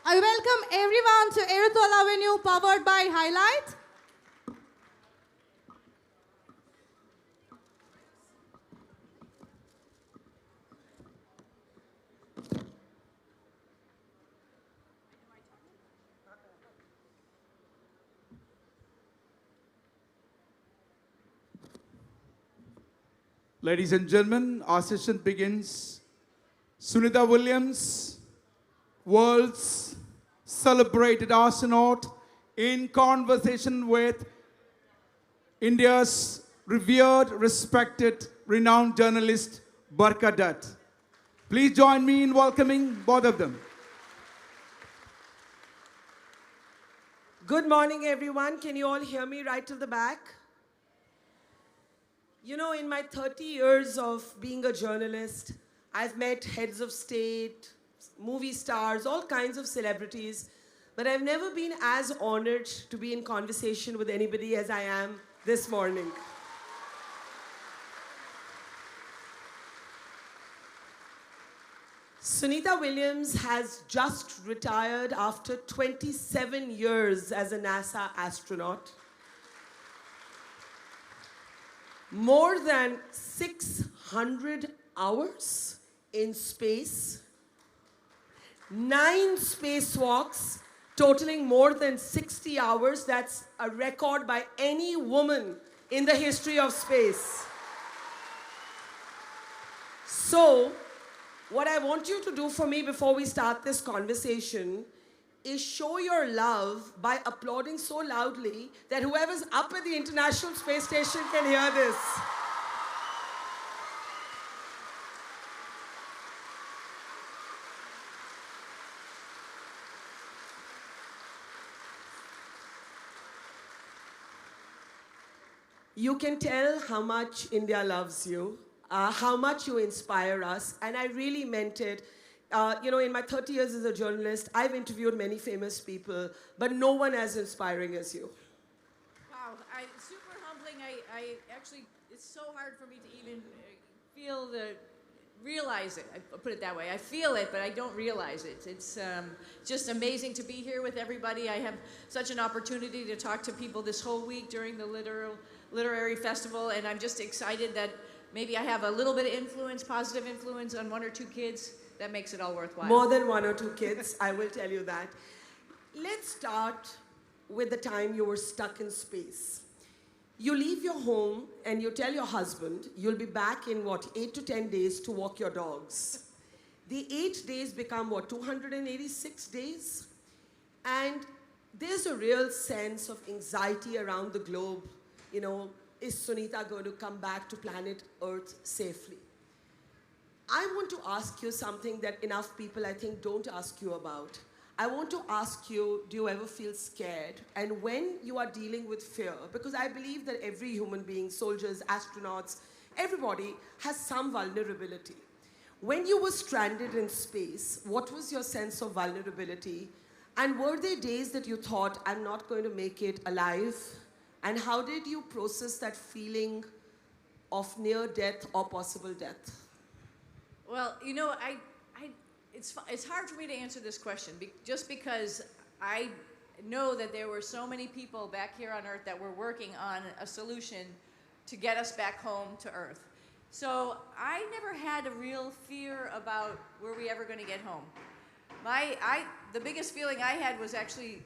I welcome everyone to Aerothol Avenue, powered by Highlight. Ladies and gentlemen, our session begins. Sunita Williams, world's celebrated astronaut, in conversation with India's revered, respected, renowned journalist, Barkha. Please join me in welcoming both of them. Good morning, everyone. Can you all hear me right to the back? You know, in my 30 years of being a journalist, I've met heads of state, movie stars, all kinds of celebrities, but I've never been as honored to be in conversation with anybody as I am this morning. Sunita Williams has just retired after 27 years as a NASA astronaut. More than 600 hours in space, 9 spacewalks totaling more than 60 hours. That's a record by any woman in the history of space. So, what I want you to do for me before we start this conversation is show your love by applauding so loudly that whoever's up at the International Space Station can hear this. You can tell how much India loves you, how much you inspire us, and I really meant it. You know, in my 30 years as a journalist, I've interviewed many famous people, but no one as inspiring as you. Wow, super humbling. I actually, it's so hard for me to even realize it. I put it that way. I feel it, but I don't realize it. It's just amazing to be here with everybody. I have such an opportunity to talk to people this whole week during the literary festival, and I'm just excited that maybe I have a little bit of influence, positive influence on 1 or 2 kids. That makes it all worthwhile. More than 1 or 2 kids, I will tell you that. Let's start with the time you were stuck in space. You leave your home and you tell your husband you'll be back in, 8 to 10 days to walk your dogs. The 8 days become, 286 days? And there's a real sense of anxiety around the globe. You know, is Sunita going to come back to planet Earth safely? I want to ask you something that enough people, I think, don't ask you about. I want to ask you, do you ever feel scared? And when you are dealing with fear, because I believe that every human being, soldiers, astronauts, everybody has some vulnerability. When you were stranded in space, what was your sense of vulnerability? And were there days that you thought, I'm not going to make it alive? And how did you process that feeling of near death or possible death? Well, you know, it's hard for me to answer this question just because I know that there were so many people back here on Earth that were working on a solution to get us back home to Earth. So I never had a real fear about were we ever going to get home. The biggest feeling I had was actually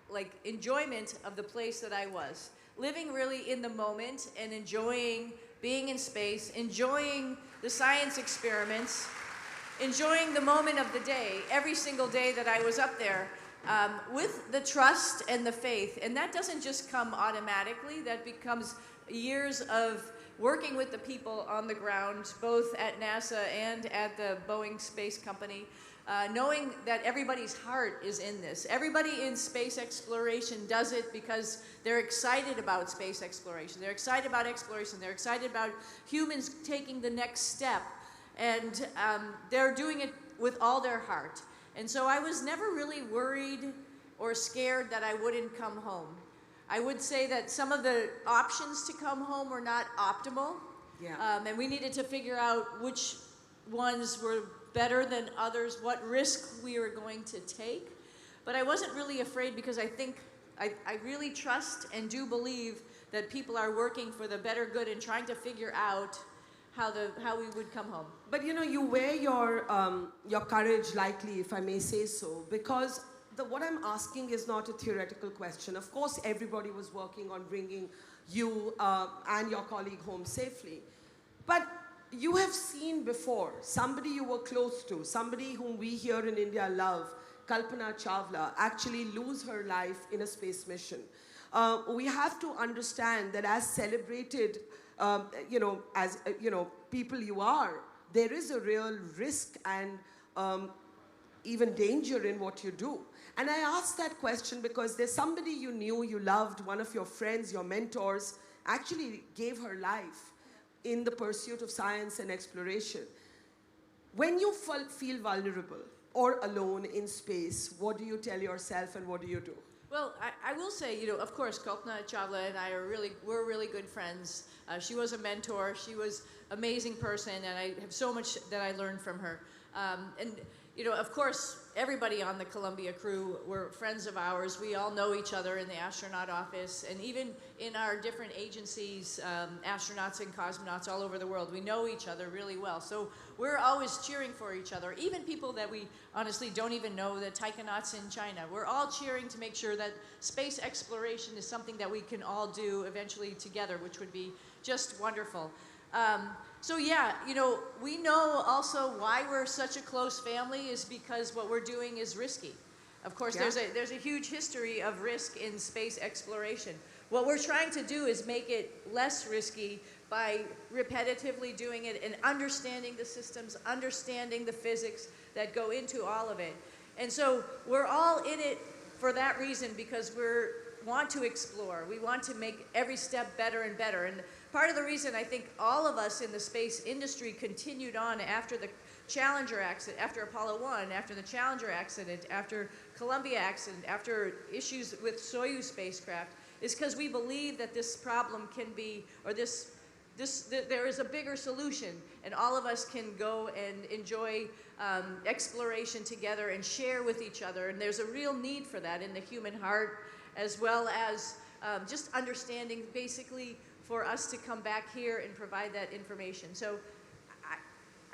like enjoyment of the place that I was. Living really in the moment and enjoying being in space, enjoying the science experiments, enjoying the moment of the day, every single day that I was up there, with the trust and the faith. And that doesn't just come automatically, that becomes years of working with the people on the ground, both at NASA and at the Boeing Space Company, knowing that everybody's heart is in this. Everybody in space exploration does it because they're excited about space exploration. They're excited about exploration. They're excited about humans taking the next step. And they're doing it with all their heart. And so I was never really worried or scared that I wouldn't come home. I would say that some of the options to come home were not optimal. Yeah. And we needed to figure out which ones were better than others, what risk we were going to take. but I wasn't really afraid because I think I really trust and do believe that people are working for the better good and trying to figure out how we would come home. But you know, you wear your courage lightly, if I may say so, because what I'm asking is not a theoretical question. Of course, everybody was working on bringing you and your colleague home safely. But you have seen before somebody you were close to, somebody whom we here in India love, Kalpana Chawla, actually lose her life in a space mission. We have to understand that as celebrated, people you are, there is a real risk and even danger in what you do. And I asked that question because there's somebody you knew, you loved, one of your friends, your mentors, actually gave her life in the pursuit of science and exploration. When you feel vulnerable or alone in space, what do you tell yourself and what do you do? Well, I will say, of course, Kalpana Chawla and I we're really good friends. She was a mentor. She was an amazing person, and I have so much that I learned from her. Of course, everybody on the Columbia crew were friends of ours. We all know each other in the astronaut office, and even in our different agencies, astronauts and cosmonauts all over the world, we know each other really well. So we're always cheering for each other, even people that we honestly don't even know, the taikonauts in China. We're all cheering to make sure that space exploration is something that we can all do eventually together, which would be just wonderful. So yeah, we know also why we're such a close family is because what we're doing is risky. Of course, Yeah. there's a huge history of risk in space exploration. What we're trying to do is make it less risky by repetitively doing it and understanding the systems, understanding the physics that go into all of it. And so we're all in it for that reason because we want to explore. We want to make every step better and better. And part of the reason I think all of us in the space industry continued on after the Challenger accident, after Apollo 1, after the Challenger accident, after Columbia accident, after issues with Soyuz spacecraft, is because we believe that this problem can be, or there is a bigger solution, and all of us can go and enjoy exploration together and share with each other. And there's a real need for that in the human heart, as well as just understanding basically for us to come back here and provide that information. So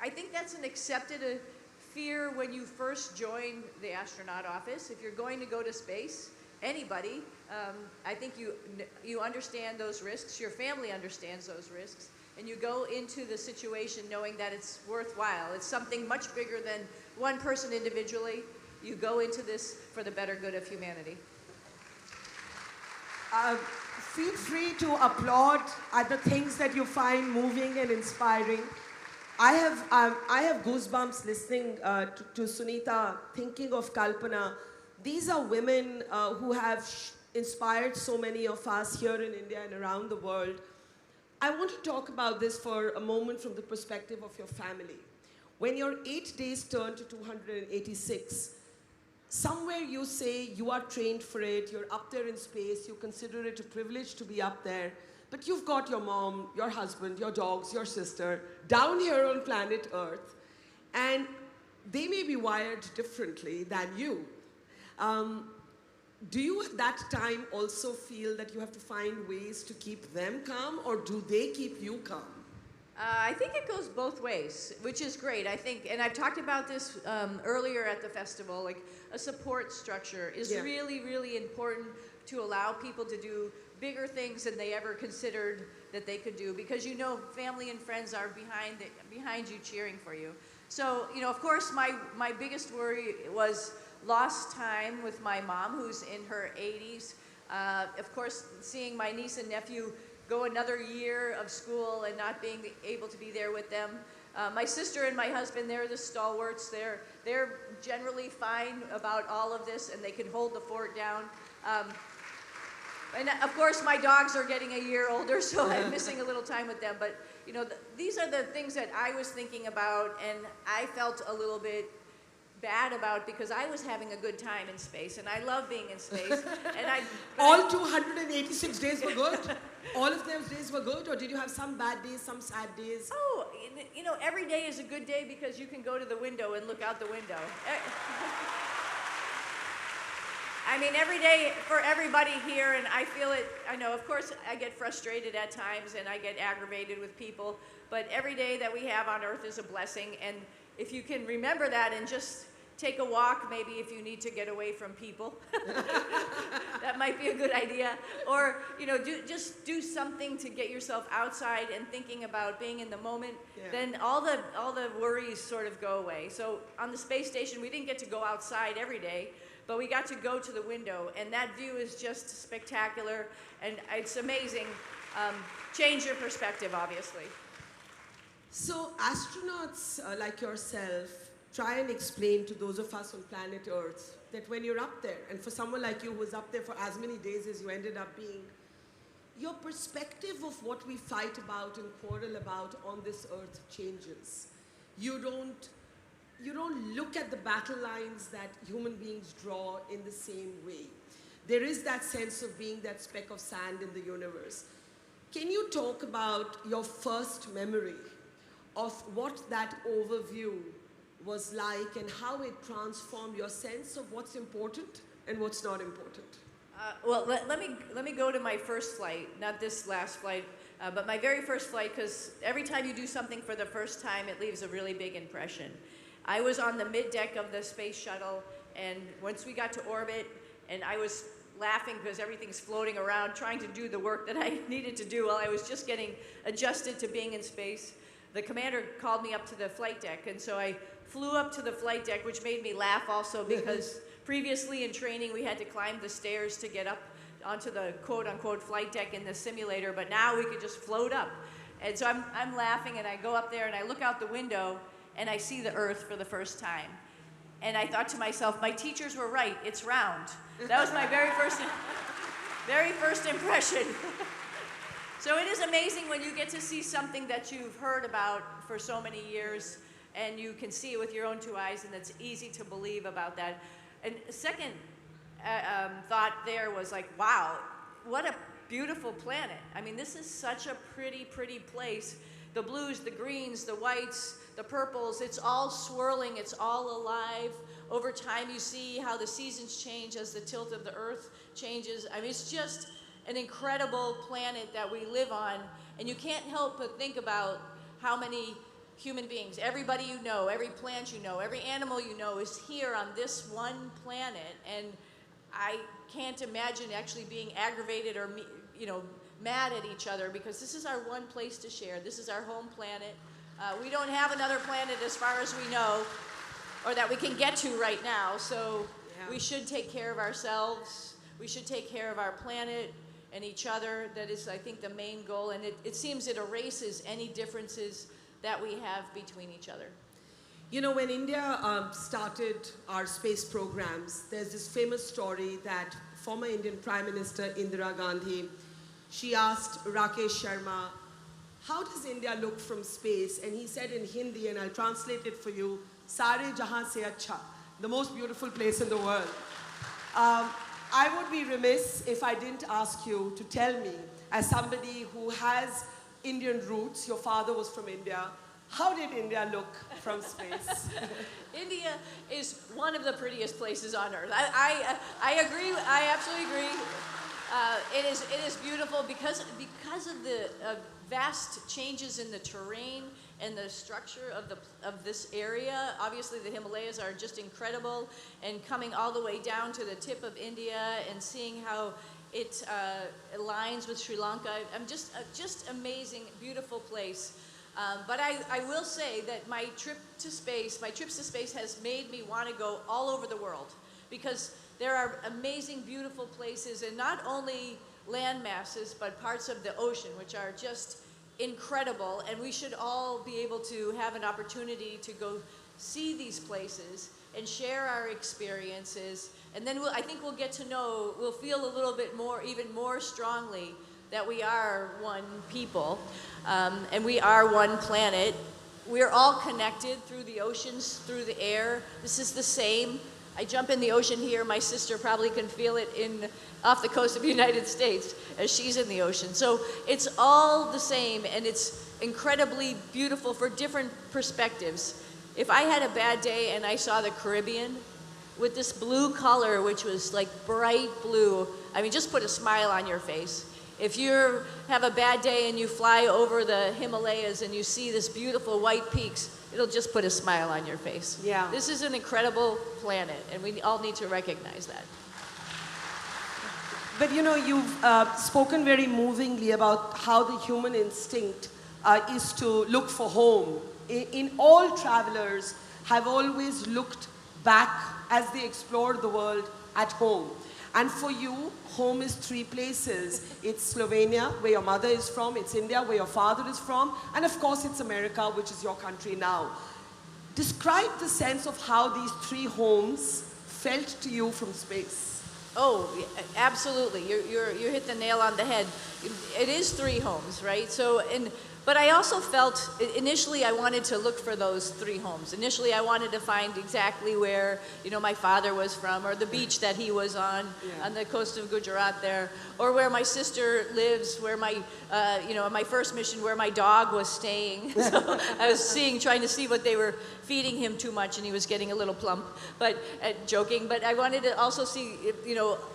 I think that's an accepted fear when you first join the astronaut office. If you're going to go to space, anybody, I think you understand those risks, your family understands those risks, and you go into the situation knowing that it's worthwhile. It's something much bigger than one person individually. You go into this for the better good of humanity. Feel free to applaud at the things that you find moving and inspiring. I have goosebumps listening to Sunita, thinking of Kalpana. These are women who have inspired so many of us here in India and around the world. I want to talk about this for a moment from the perspective of your family. When your 8 days turn to 286, somewhere you say you are trained for it, you're up there in space, you consider it a privilege to be up there, but you've got your mom, your husband, your dogs, your sister down here on planet Earth, and they may be wired differently than you. Do you at that time also feel that you have to find ways to keep them calm, or do they keep you calm? I think it goes both ways, which is great. I think, and I've talked about this earlier at the festival, like a support structure is really, really important to allow people to do bigger things than they ever considered that they could do, because family and friends are behind you cheering for you. So, of course, my biggest worry was lost time with my mom, who's in her 80s. Of course, seeing my niece and nephew go another year of school and not being able to be there with them. My sister and my husband, they're the stalwarts. They're generally fine about all of this, and they can hold the fort down. And of course, my dogs are getting a year older, so I'm missing a little time with them. But these are the things that I was thinking about, and I felt a little bit bad about, because I was having a good time in space, and I love being in space. And all 286 days were good? All of those days were good, or did you have some bad days, some sad days? Oh, every day is a good day because you can go to the window and look out the window. I mean, every day for everybody here, and I feel it, I know, of course, I get frustrated at times and I get aggravated with people, but every day that we have on earth is a blessing, and if you can remember that and just take a walk, maybe if you need to get away from people, that might be a good idea, or, you know, just do something to get yourself outside and thinking about being in the moment, then all the worries sort of go away. So on the space station, we didn't get to go outside every day, but we got to go to the window, and that view is just spectacular, and it's amazing. Change your perspective, obviously. So astronauts like yourself try and explain to those of us on planet Earth that when you're up there, and for someone like you who was up there for as many days as you ended up being, your perspective of what we fight about and quarrel about on this earth changes. You don't look at the battle lines that human beings draw in the same way. There is that sense of being that speck of sand in the universe. Can you talk about your first memory of what that overview was like and how it transformed your sense of what's important and what's not important? Well, let me go to my first flight, not this last flight, but my very first flight, because every time you do something for the first time, it leaves a really big impression. I was on the mid-deck of the space shuttle, and once we got to orbit, and I was laughing because everything's floating around, trying to do the work that I needed to do while I was just getting adjusted to being in space. The commander called me up to the flight deck, and so I flew up to the flight deck, which made me laugh also because previously in training we had to climb the stairs to get up onto the quote-unquote flight deck in the simulator, but now we could just float up. And so I'm laughing, and I go up there and I look out the window and I see the Earth for the first time. And I thought to myself, my teachers were right, it's round. That was my very first impression. So it is amazing when you get to see something that you've heard about for so many years, and you can see it with your own two eyes, and it's easy to believe about that. And second thought there was like, wow, what a beautiful planet. I mean, this is such a pretty, pretty place. The blues, the greens, the whites, the purples, it's all swirling, it's all alive. Over time, you see how the seasons change as the tilt of the earth changes. I mean, it's just an incredible planet that we live on, and you can't help but think about how many human beings, everybody you know, every plant you know, every animal you know is here on this one planet, and I can't imagine actually being aggravated or, you know, mad at each other, because this is our one place to share. This is our home planet. We don't have another planet as far as we know, or that we can get to right now, so we should take care of ourselves. We should take care of our planet and each other. That is, I think, the main goal, and it seems it erases any differences that we have between each other. You know, when India started our space programs, there's this famous story that former Indian Prime Minister Indira Gandhi, she asked Rakesh Sharma, how does India look from space? And he said in Hindi, and I'll translate it for you, Sare Jahan Se Acha, the most beautiful place in the world. I would be remiss if I didn't ask you to tell me, as somebody who has Indian roots, your father was from India, how did India look from space? India is one of the prettiest places on earth. I agree, I absolutely agree. It is beautiful because of the vast changes in the terrain and the structure of this area. Obviously, the Himalayas are just incredible, and coming all the way down to the tip of India and seeing how it aligns with Sri Lanka. Just amazing, beautiful place. But I will say that my trips to space has made me want to go all over the world, because there are amazing, beautiful places, and not only land masses, but parts of the ocean, which are just incredible, and we should all be able to have an opportunity to go see these places and share our experiences, and then I think we'll get to know, we'll feel a little bit more, even more strongly, that we are one people, and we are one planet. We're all connected through the oceans, through the air. This is the same. I jump in the ocean here, my sister probably can feel it off the coast of the United States as she's in the ocean. So it's all the same, and it's incredibly beautiful for different perspectives. If I had a bad day and I saw the Caribbean, with this blue color, which was like bright blue. I mean, just put a smile on your face. If you have a bad day and you fly over the Himalayas and you see this beautiful white peaks, it'll just put a smile on your face. Yeah. This is an incredible planet, and we all need to recognize that. But you know, you've spoken very movingly about how the human instinct is to look for home. In all travelers have always looked back as they explored the world at home. And for you, home is three places. It's Slovenia, where your mother is from. It's India, where your father is from. And of course, it's America, which is your country now. Describe the sense of how these three homes felt to you from space. Oh, absolutely. You hit the nail on the head. It is three homes, right? But I also felt, initially I wanted to look for those three homes. Initially I wanted to find exactly where, my father was from, or the beach that he was on the coast of Gujarat there, or where my sister lives, where my first mission, where my dog was staying. So I was trying to see what they were feeding him too much, and he was getting a little plump, but joking. But I wanted to also see,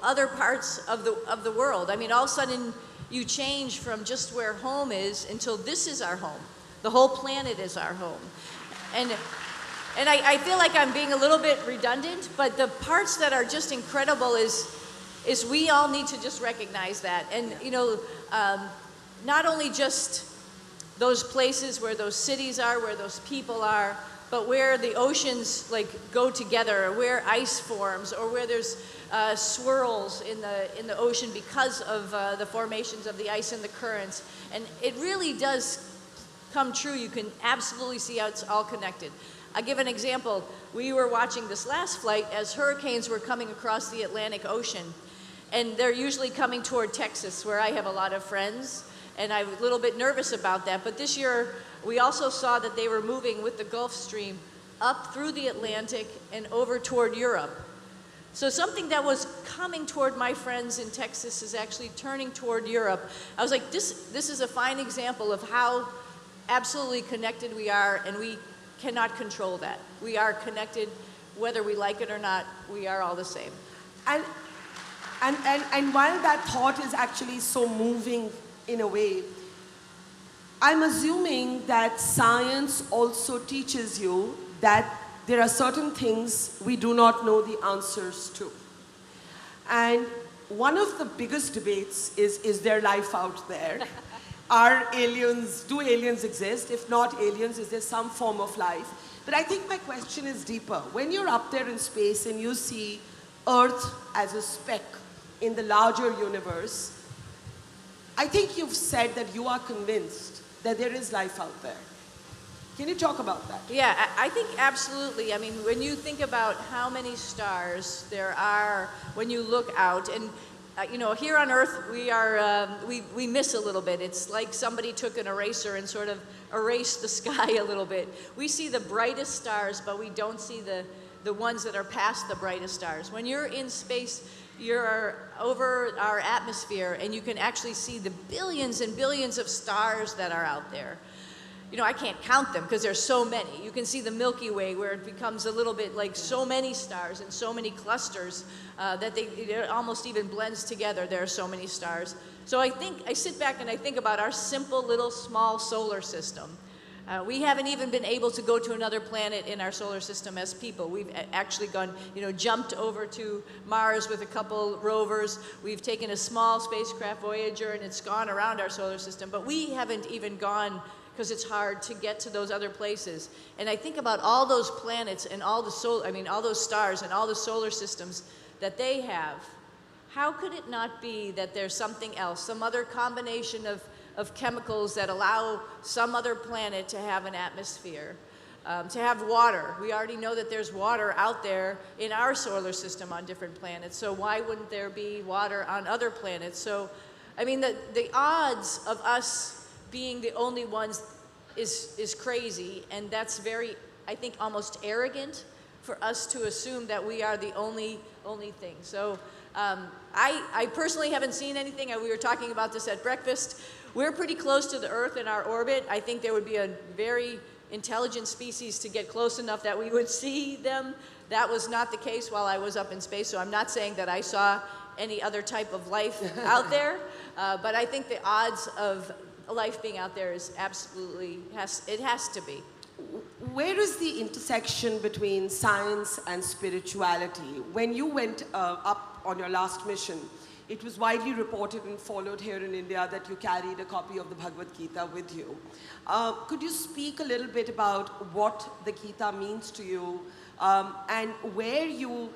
other parts of the world. I mean, all of a sudden, you change from just where home is until this is our home. The whole planet is our home. And I feel like I'm being a little bit redundant, but the parts that are just incredible is we all need to just recognize that. And, not only just those places where those cities are, where those people are, but where the oceans go together, or where ice forms, or where there's swirls in the ocean because of the formations of the ice and the currents. And it really does come true. You can absolutely see how it's all connected. I'll give an example. We were watching this last flight as hurricanes were coming across the Atlantic Ocean. And they're usually coming toward Texas, where I have a lot of friends. And I'm a little bit nervous about that. But this year, we also saw that they were moving with the Gulf Stream up through the Atlantic and over toward Europe. So something that was coming toward my friends in Texas is actually turning toward Europe. I was like, this is a fine example of how absolutely connected we are, and we cannot control that. We are connected, whether we like it or not, we are all the same. And while that thought is actually so moving in a way, I'm assuming that science also teaches you that there are certain things we do not know the answers to. And one of the biggest debates is there life out there? Do aliens exist? If not aliens, is there some form of life? But I think my question is deeper. When you're up there in space and you see Earth as a speck in the larger universe, I think you've said that you are convinced that there is life out there. Can you talk about that? Yeah, I think absolutely. I mean, when you think about how many stars there are when you look out, and here on Earth we miss a little bit. It's like somebody took an eraser and sort of erased the sky a little bit. We see the brightest stars, but we don't see the ones that are past the brightest stars. When you're in space, you're over our atmosphere, and you can actually see the billions and billions of stars that are out there. I can't count them because there's so many. You can see the Milky Way, where it becomes a little bit like so many stars and so many clusters that it almost even blends together. There are so many stars. So I sit back and I think about our simple little small solar system. We haven't even been able to go to another planet in our solar system as people. We've actually gone, jumped over to Mars with a couple rovers. We've taken a small spacecraft, Voyager, and it's gone around our solar system. But we haven't even gone, because it's hard to get to those other places. And I think about all those planets and all those stars and all the solar systems that they have. How could it not be that there's something else, some other combination of chemicals that allow some other planet to have an atmosphere, to have water? We already know that there's water out there in our solar system on different planets, so why wouldn't there be water on other planets? So, I mean, the odds of us being the only ones is crazy, and that's very, I think, almost arrogant for us to assume that we are the only thing. So I personally haven't seen anything. We were talking about this at breakfast. We're pretty close to the Earth in our orbit. I think there would be a very intelligent species to get close enough that we would see them. That was not the case while I was up in space, so I'm not saying that I saw any other type of life out there, but I think the odds of life being out there is absolutely, it has to be. Where is the intersection between science and spirituality? When you went up on your last mission, it was widely reported and followed here in India that you carried a copy of the Bhagvad Gita with you. Could you speak a little bit about what the Gita means to you and where you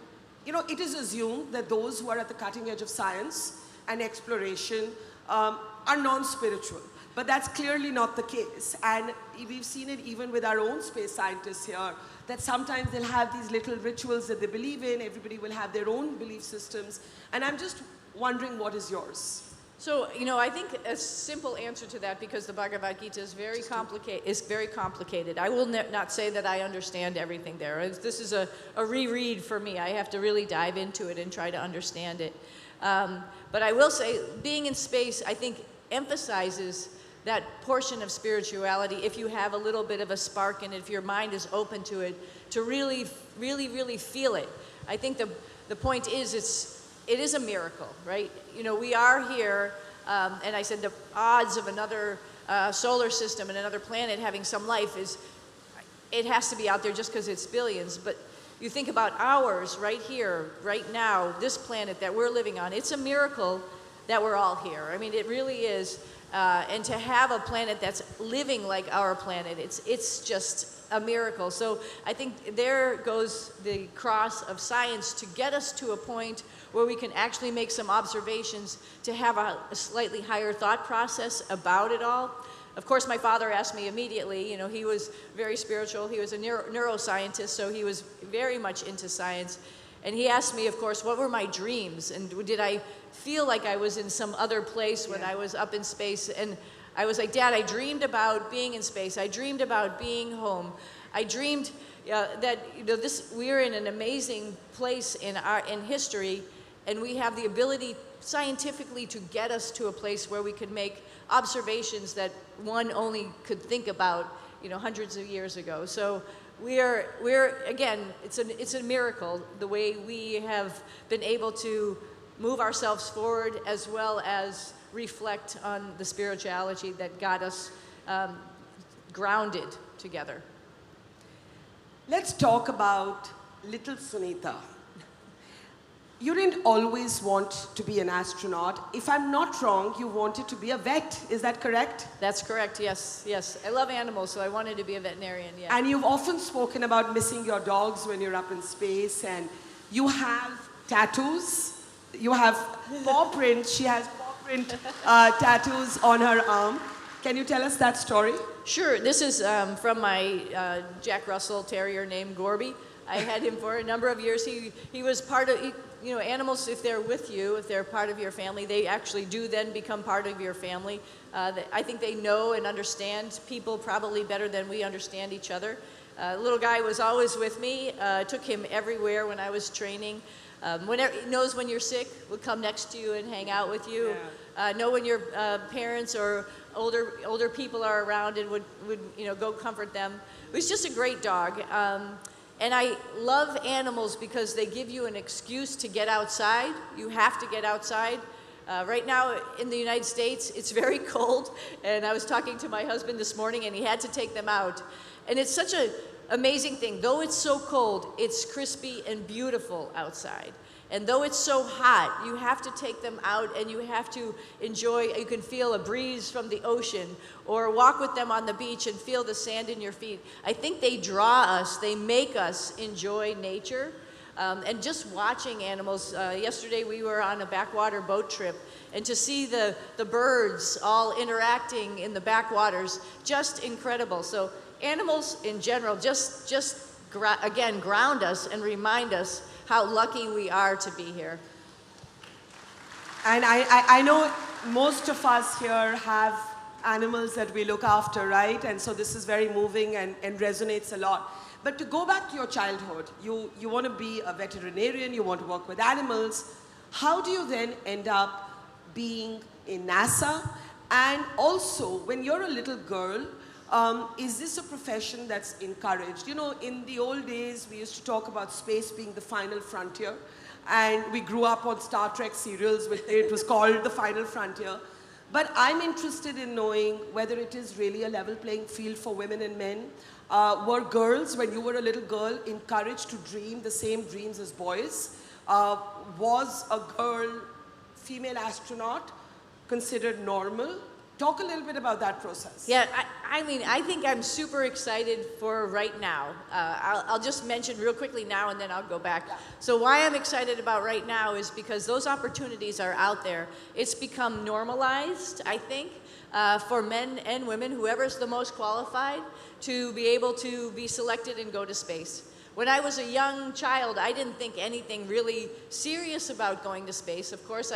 know, it is assumed that those who are at the cutting edge of science and exploration are non-spiritual. But that's clearly not the case. And we've seen it even with our own space scientists here, that sometimes they'll have these little rituals that they believe in. Everybody will have their own belief systems. And I'm just wondering, what is yours? So, you know, I think a simple answer to that, because the Bhagavad Gita is very complicated. I will not say that I understand everything there. This is a reread for me. I have to really dive into it and try to understand it. But I will say, being in space, I think, emphasizes that portion of spirituality, if you have a little bit of a spark in it, if your mind is open to it, to really, really, really feel it. I think the point is, it is a miracle, right? You know, we are here, and I said the odds of another solar system and another planet having some life it has to be out there just because it's billions. But you think about ours right here, right now, this planet that we're living on, it's a miracle that we're all here. I mean, it really is. And to have a planet that's living like our planet, it's just a miracle. So I think there goes the cross of science to get us to a point where we can actually make some observations, to have a slightly higher thought process about it all. Of course, my father asked me immediately, you know, he was very spiritual. He was a neuroscientist, so he was very much into science. And he asked me, of course, what were my dreams? And did I feel like I was in some other place when I was up in space? And I was like, Dad, I dreamed about being in space. I dreamed about being home. I dreamed that, you know, we're in an amazing place in history, and we have the ability scientifically to get us to a place where we could make observations that one only could think about, you know, hundreds of years ago. So we're again, it's a miracle the way we have been able to move ourselves forward, as well as reflect on the spirituality that got us grounded together. Let's talk about little Sunita. You didn't always want to be an astronaut. If I'm not wrong, you wanted to be a vet. Is that correct? That's correct, yes, yes. I love animals, so I wanted to be a veterinarian, yeah. And you've often spoken about missing your dogs when you're up in space, and you have tattoos. You have paw print. She has paw print tattoos on her arm. Can you tell us that story? Sure. This is from my Jack Russell Terrier named Gorby. I had him for a number of years. He was part of, you know, animals, if they're with you, if they're part of your family, they actually do then become part of your family. I think they know and understand people probably better than we understand each other. Little guy was always with me, took him everywhere when I was training. Whenever, knows when you're sick, would come next to you and hang out with you. Yeah. Know when your parents or older people are around, and would you know, go comfort them. It was just a great dog. And I love animals because they give you an excuse to get outside. You have to get outside. Right now in the United States, it's very cold, and I was talking to my husband this morning, and he had to take them out. And it's such an amazing thing. Though it's so cold, it's crispy and beautiful outside. And though it's so hot, you have to take them out, and you have to enjoy. You can feel a breeze from the ocean, or walk with them on the beach and feel the sand in your feet. I think they draw us, they make us enjoy nature. And just watching animals. Yesterday we were on a backwater boat trip, and to see the birds all interacting in the backwaters, just incredible. So animals in general again ground us and remind us how lucky we are to be here. And I know most of us here have animals that we look after, right? And so this is very moving and resonates a lot. But to go back to your childhood, you want to be a veterinarian, you want to work with animals. How do you then end up being in NASA? And also, when you're a little girl, Is this a profession that's encouraged? You know, in the old days, we used to talk about space being the final frontier. And we grew up on Star Trek serials, with it was called The Final Frontier. But I'm interested in knowing whether it is really a level playing field for women and men. Were girls, when you were a little girl, encouraged to dream the same dreams as boys? Was a girl, female astronaut, considered normal? Talk a little bit about that process. Yeah, I mean, I think I'm super excited for right now. I'll just mention real quickly now and then I'll go back. Yeah. So why I'm excited about right now is because those opportunities are out there. It's become normalized, I think, for men and women, whoever's the most qualified, to be able to be selected and go to space. When I was a young child, I didn't think anything really serious about going to space. Of course,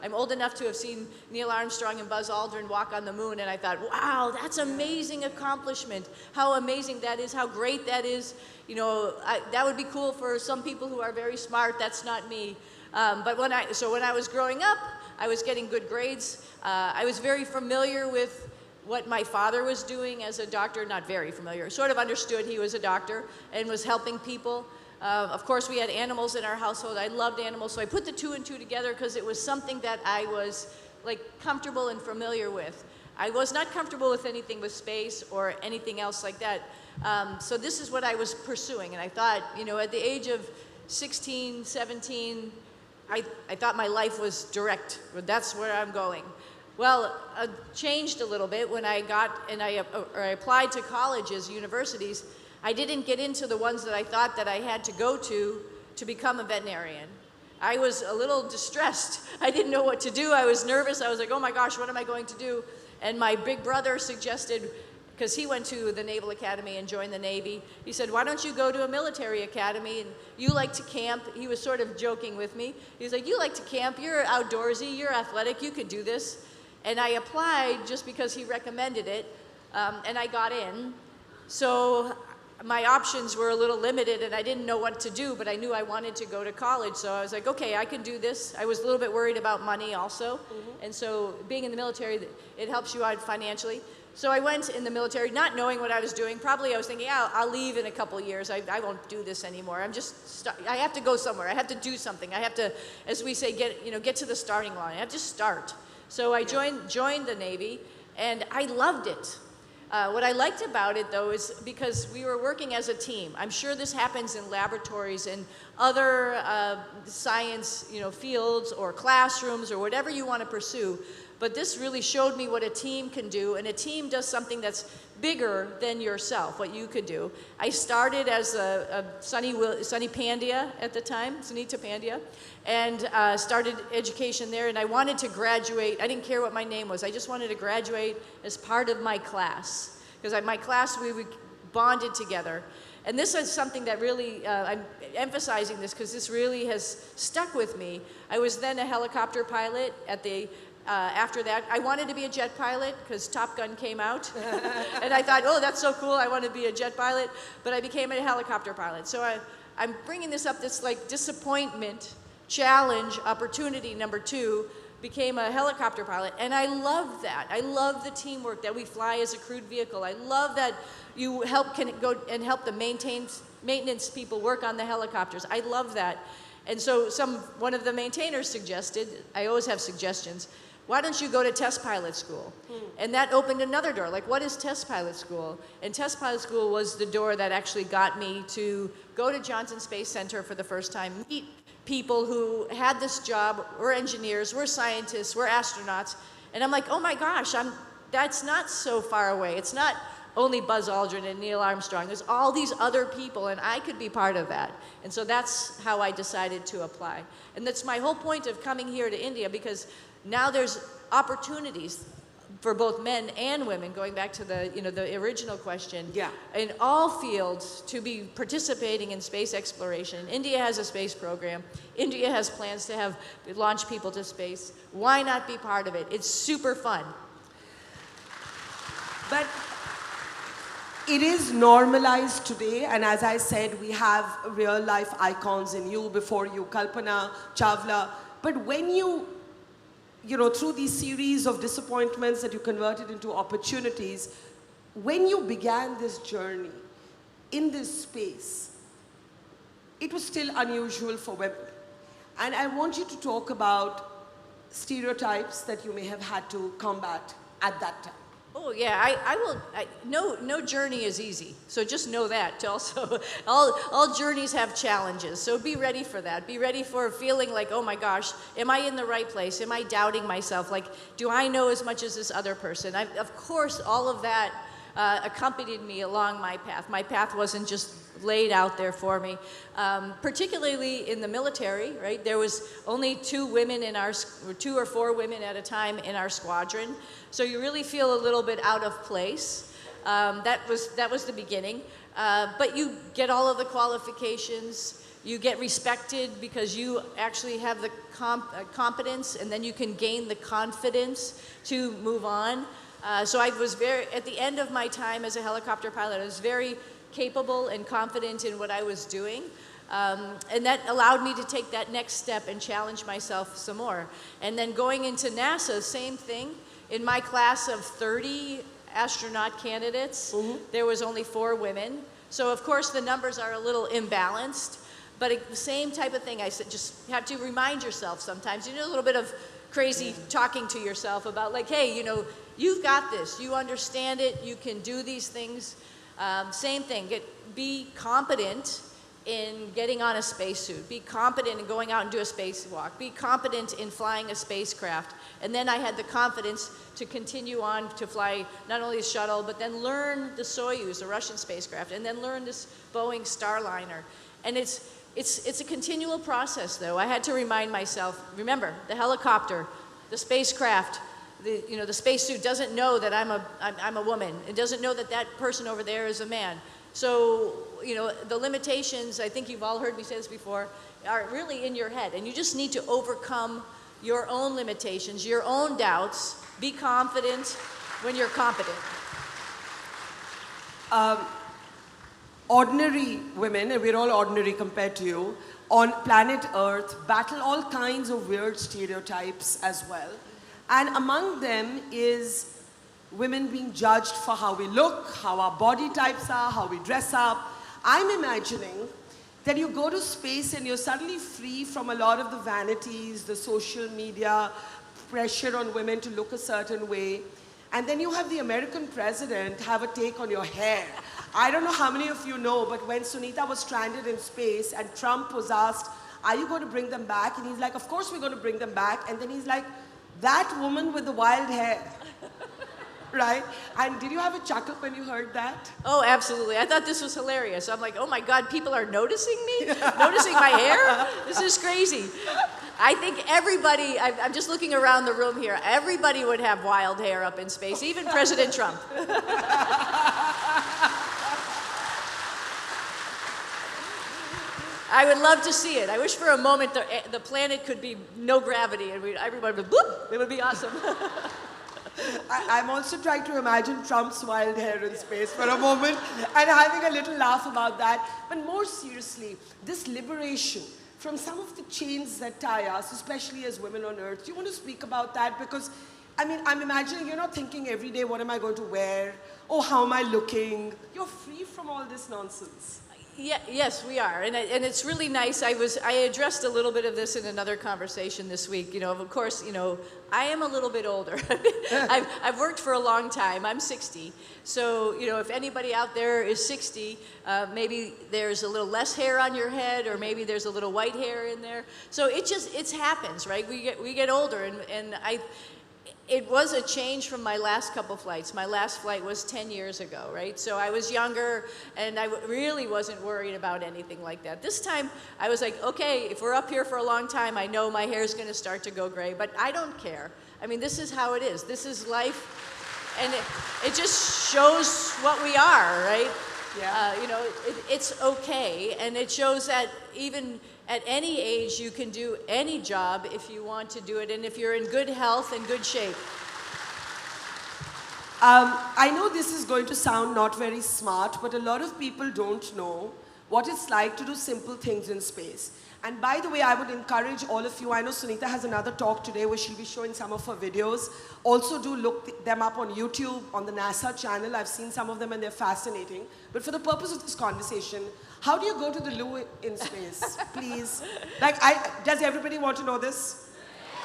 I'm old enough to have seen Neil Armstrong and Buzz Aldrin walk on the moon, and I thought, wow, that's amazing accomplishment. How amazing that is, how great that is. You know, that would be cool for some people who are very smart. That's not me. But when I was growing up, I was getting good grades. I was very familiar with what my father was doing as a doctor, not very familiar, sort of understood he was a doctor and was helping people. Of course, we had animals in our household. I loved animals, so I put the two and two together because it was something that I was like comfortable and familiar with. I was not comfortable with anything with space or anything else like that. So this is what I was pursuing, and I thought, you know, at the age of 16, 17, I thought my life was direct. That's where I'm going. Well, changed a little bit when I applied to colleges, universities. I didn't get into the ones that I thought that I had to go to become a veterinarian. I was a little distressed. I didn't know what to do. I was nervous. I was like, oh my gosh, what am I going to do? And my big brother suggested, because he went to the Naval Academy and joined the Navy, he said, why don't you go to a military academy, and you like to camp. He was sort of joking with me. He was like, you like to camp, you're outdoorsy, you're athletic, you could do this. And I applied just because he recommended it, and I got in. So my options were a little limited, and I didn't know what to do, but I knew I wanted to go to college. So I was like, okay, I can do this. I was a little bit worried about money also. Mm-hmm. And so being in the military, it helps you out financially. So I went in the military not knowing what I was doing. Probably I was thinking, yeah, I'll leave in a couple years. I won't do this anymore. I have to go somewhere. I have to do something. I have to, as we say, get to the starting line. I have to start. So I joined the Navy, and I loved it. What I liked about it, though, is because we were working as a team. I'm sure this happens in laboratories and other science, fields or classrooms or whatever you want to pursue. But this really showed me what a team can do, and a team does something that's bigger than yourself, what you could do. I started as a Sunny Pandya at the time, Sunita Pandya, and started education there, and I wanted to graduate. I didn't care what my name was. I just wanted to graduate as part of my class, because my class, we bonded together. And this is something that really, I'm emphasizing this because this really has stuck with me. I was then a helicopter pilot at the after that. I wanted to be a jet pilot because Top Gun came out. And I thought, oh, that's so cool, I want to be a jet pilot. But I became a helicopter pilot. So I'm bringing this up, this like disappointment, challenge, opportunity number 2, became a helicopter pilot. And I love that. I love the teamwork that we fly as a crewed vehicle. I love that you can go and help the maintenance people work on the helicopters. I love that. And so one of the maintainers suggested, I always have suggestions, why don't you go to test pilot school? And that opened another door. Like, what is test pilot school? And test pilot school was the door that actually got me to go to Johnson Space Center for the first time, meet people who had this job, were engineers, were scientists, were astronauts. And I'm like, oh my gosh, that's not so far away. It's not only Buzz Aldrin and Neil Armstrong. There's all these other people, and I could be part of that. And so that's how I decided to apply. And that's my whole point of coming here to India, because now there's opportunities for both men and women, going back to the original question, in all fields to be participating in space exploration. India has a space program. India has plans to launch people to space. Why not be part of it? It's super fun. But it is normalized today, and as I said, we have real life icons in you, before you, Kalpana Chawla. But when through these series of disappointments that you converted into opportunities, when you began this journey in this space, it was still unusual for women. And I want you to talk about stereotypes that you may have had to combat at that time. Oh yeah, I will. No journey is easy, so just know that. Also, all journeys have challenges, so be ready for that. Be ready for feeling like, oh my gosh, am I in the right place? Am I doubting myself? Like, do I know as much as this other person? Of course, all of that accompanied me along my path. My path wasn't just laid out there for me. Particularly in the military, right? There was only 2 women in our, or 2 or 4 women at a time in our squadron. So you really feel a little bit out of place. That was the beginning. But you get all of the qualifications. You get respected because you actually have the competence, and then you can gain the confidence to move on. So I was at the end of my time as a helicopter pilot, I was very capable and confident in what I was doing. And that allowed me to take that next step and challenge myself some more. And then going into NASA, same thing. In my class of 30 astronaut candidates, there was only 4 women. So of course the numbers are a little imbalanced, but the same type of thing. I said, just have to remind yourself sometimes, you know, a little bit of crazy talking to yourself about like, hey, you know, you've got this, you understand it, you can do these things. Same thing, be competent in getting on a spacesuit, be competent in going out and do a spacewalk, be competent in flying a spacecraft. And then I had the confidence to continue on to fly not only the shuttle, but then learn the Soyuz, the Russian spacecraft, and then learn this Boeing Starliner. And it's a continual process though. I had to remind myself, remember, the helicopter, the spacecraft, the spacesuit doesn't know that I'm a woman. It doesn't know that that person over there is a man. So, you know, the limitations, I think you've all heard me say this before, are really in your head. And you just need to overcome your own limitations, your own doubts. Be confident when you're competent. Ordinary women, and we're all ordinary compared to you, on planet Earth battle all kinds of weird stereotypes as well. And among them is women being judged for how we look, how our body types are, how we dress up. I'm imagining that you go to space and you're suddenly free from a lot of the vanities, the social media pressure on women to look a certain way. And then you have the American president have a take on your hair. I don't know how many of you know, but when Sunita was stranded in space and Trump was asked, are you going to bring them back? And he's like, of course we're going to bring them back. And then he's like, that woman with the wild hair. Right? And did you have a chuckle when you heard that? Oh, absolutely. I thought this was hilarious. I'm like, oh my God, people are noticing me? Noticing my hair? This is crazy. I think everybody, I'm just looking around the room here, everybody would have wild hair up in space, even President Trump. I would love to see it. I wish for a moment the planet could be no gravity and everybody would, whoop, it would be awesome. I'm also trying to imagine Trump's wild hair in space for a moment and having a little laugh about that. But more seriously, this liberation from some of the chains that tie us, especially as women on Earth. Do you want to speak about that? Because, I mean, I'm imagining you're not thinking every day, what am I going to wear? Oh, how am I looking? You're free from all this nonsense. Yeah, yes, we are, and it's really nice. I addressed a little bit of this in another conversation this week. You know, of course, you know, I am a little bit older. I've worked for a long time. I'm 60, so you know, if anybody out there is 60, maybe there's a little less hair on your head, or maybe there's a little white hair in there. So it happens, right? We get older, and it was a change from my last couple flights. My last flight was 10 years ago, right? So I was younger, and I really wasn't worried about anything like that. This time, I was like, okay, if we're up here for a long time, I know my hair's gonna start to go gray, but I don't care. I mean, this is how it is. This is life, and it just shows what we are, right? Yeah. You know, it's okay, and it shows that even at any age, you can do any job if you want to do it, and if you're in good health and good shape. I know this is going to sound not very smart, but a lot of people don't know what it's like to do simple things in space. And by the way, I would encourage all of you, I know Sunita has another talk today where she'll be showing some of her videos. Also do look them up on YouTube, on the NASA channel. I've seen some of them and they're fascinating. But for the purpose of this conversation, how do you go to the loo in space, please? Does everybody want to know this?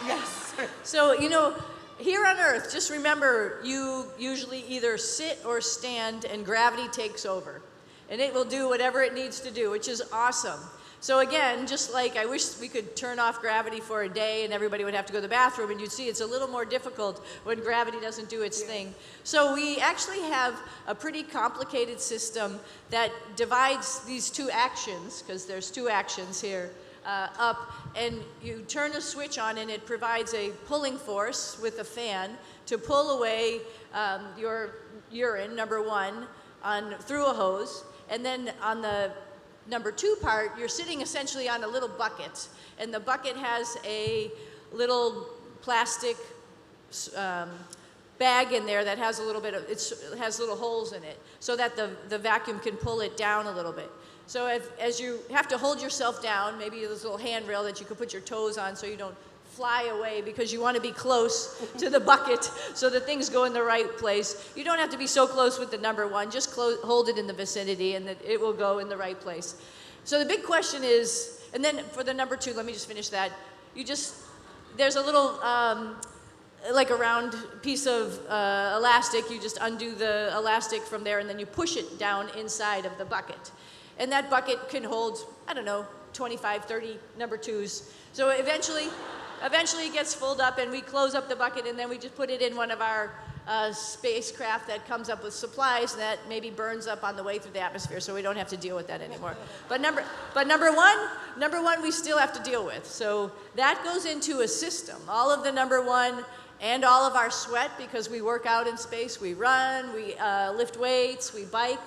Yes. So, you know, here on Earth, just remember, you usually either sit or stand and gravity takes over. And it will do whatever it needs to do, which is awesome. So again, just like I wish we could turn off gravity for a day and everybody would have to go to the bathroom, and you'd see it's a little more difficult when gravity doesn't do its thing. So we actually have a pretty complicated system that divides these two actions, because there's two actions here, up, and you turn a switch on and it provides a pulling force with a fan to pull away your urine, number one, through a hose, and then on the number two part, you're sitting essentially on a little bucket, and the bucket has a little plastic bag in there that has a little bit of, it has little holes in it, so that the vacuum can pull it down a little bit. So as you have to hold yourself down, maybe there's a little handrail that you can put your toes on so you don't fly away, because you want to be close to the bucket so that things go in the right place. You don't have to be so close with the number one, just hold it in the vicinity and it will go in the right place. So the big question is, and then for the number two, let me just finish that. There's a little, like a round piece of elastic, you just undo the elastic from there and then you push it down inside of the bucket. And that bucket can hold, I don't know, 25, 30 number twos. So eventually it gets filled up and we close up the bucket and then we just put it in one of our spacecraft that comes up with supplies that maybe burns up on the way through the atmosphere, so we don't have to deal with that anymore. But number one we still have to deal with. So that goes into a system. All of the number one and all of our sweat, because we work out in space, we run, we lift weights, we bike.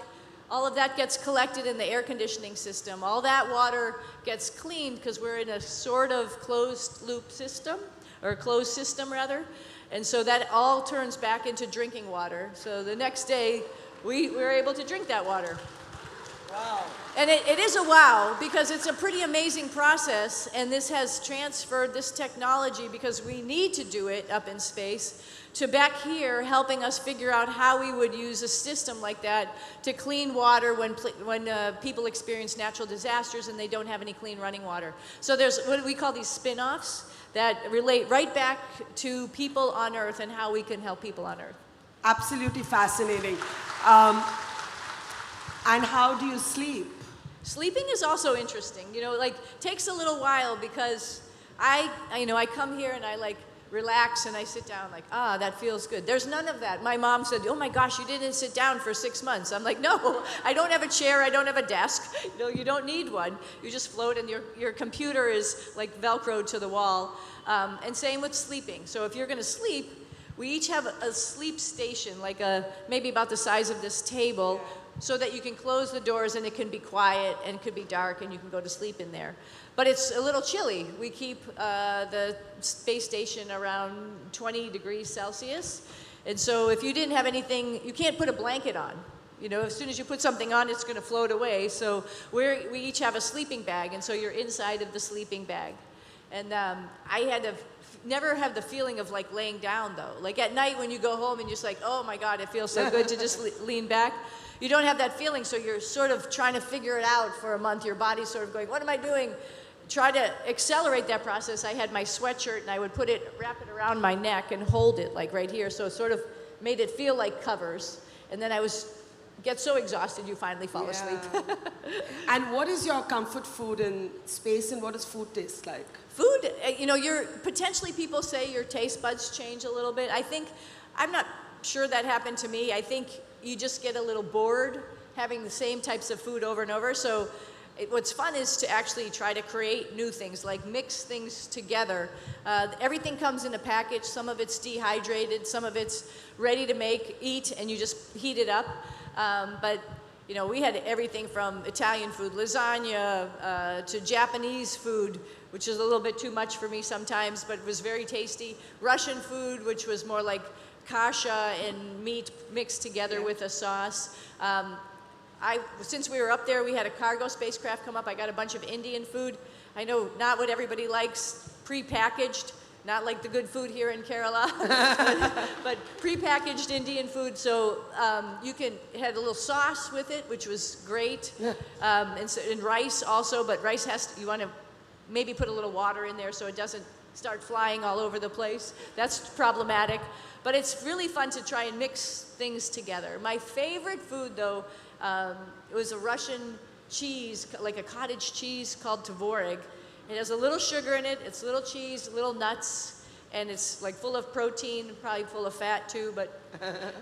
All of that gets collected in the air conditioning system. All that water gets cleaned because we're in a sort of closed loop system, or closed system rather. And so that all turns back into drinking water. So the next day, we're able to drink that water. Wow. And it is a wow, because it's a pretty amazing process, and this has transferred this technology, because we need to do it up in space, to back here, helping us figure out how we would use a system like that to clean water when people experience natural disasters and they don't have any clean running water. So there's what we call these spin-offs that relate right back to people on Earth and how we can help people on Earth. Absolutely fascinating. And how do you sleep? Sleeping is also interesting. You know, like, takes a little while, because I come here and I relax and I sit down like, that feels good. There's none of that. My mom said, oh my gosh, you didn't sit down for 6 months. I'm like, no, I don't have a chair, I don't have a desk. You know, you don't need one. You just float, and your computer is like Velcroed to the wall. And same with sleeping. So if you're gonna sleep, we each have a sleep station, like maybe about the size of this table, so that you can close the doors and it can be quiet and it could be dark and you can go to sleep in there. But it's a little chilly. We keep the space station around 20 degrees Celsius. And so if you didn't have anything, you can't put a blanket on. You know, as soon as you put something on, it's going to float away. So we each have a sleeping bag, and so you're inside of the sleeping bag. And I had to never have the feeling of like laying down, though. Like at night when you go home and you're just like, oh my God, it feels so good to just lean back. You don't have that feeling, so you're sort of trying to figure it out for a month. Your body's sort of going, what am I doing? Try to accelerate that process. I had my sweatshirt and I would wrap it around my neck and hold it like right here, so it sort of made it feel like covers. And then I get so exhausted you finally fall asleep. And what is your comfort food in space, and what does food taste like? Food, you know, potentially people say your taste buds change a little bit. I'm not sure that happened to me. I think you just get a little bored having the same types of food over and over. So what's fun is to actually try to create new things, like mix things together. Everything comes in a package. Some of it's dehydrated, some of it's ready to eat, and you just heat it up. But you know, we had everything from Italian food, lasagna, to Japanese food, which is a little bit too much for me sometimes, but it was very tasty. Russian food, which was more like kasha and meat mixed together with a sauce. since we were up there, we had a cargo spacecraft come up. I got a bunch of Indian food. I know not what everybody likes, pre-packaged, not like the good food here in Kerala, but pre-packaged Indian food. So it had a little sauce with it, which was great, and rice also. But rice you want to maybe put a little water in there so it doesn't start flying all over the place. That's problematic. But it's really fun to try and mix things together. My favorite food, though, it was a Russian cheese, like a cottage cheese called tvorig. It has a little sugar in it, it's little cheese, little nuts, and it's like full of protein, probably full of fat too, but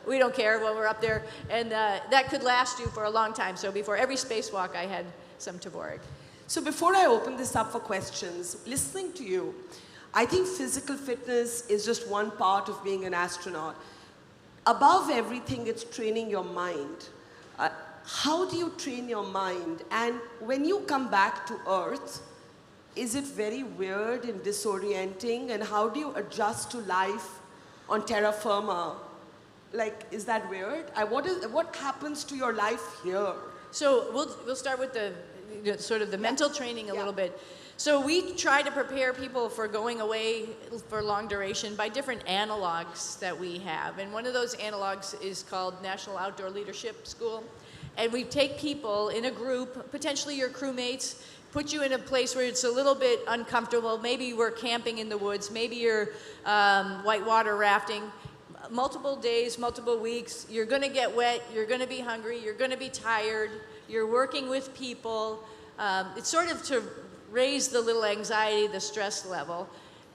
we don't care when we're up there. And that could last you for a long time. So before every spacewalk, I had some tvorig. So before I open this up for questions, listening to you, I think physical fitness is just one part of being an astronaut. Above everything, it's training your mind. How do you train your mind? And when you come back to Earth, is it very weird and disorienting? And how do you adjust to life on terra firma? Like, is that weird? What happens to your life here? So we'll start with the sort of the mental training a little bit. So we try to prepare people for going away for long duration by different analogs that we have. And one of those analogs is called National Outdoor Leadership School. And we take people in a group, potentially your crewmates, put you in a place where it's a little bit uncomfortable. Maybe we're camping in the woods. Maybe you're whitewater rafting. Multiple days, multiple weeks. You're going to get wet. You're going to be hungry. You're going to be tired. You're working with people. It's sort of to raise the little anxiety, the stress level.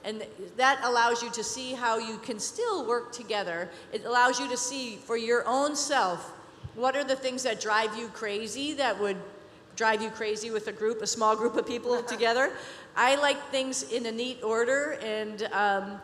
And that allows you to see how you can still work together. It allows you to see for your own self, what are the things that drive you crazy, that would drive you crazy with a small group of people together. I like things in a neat order, and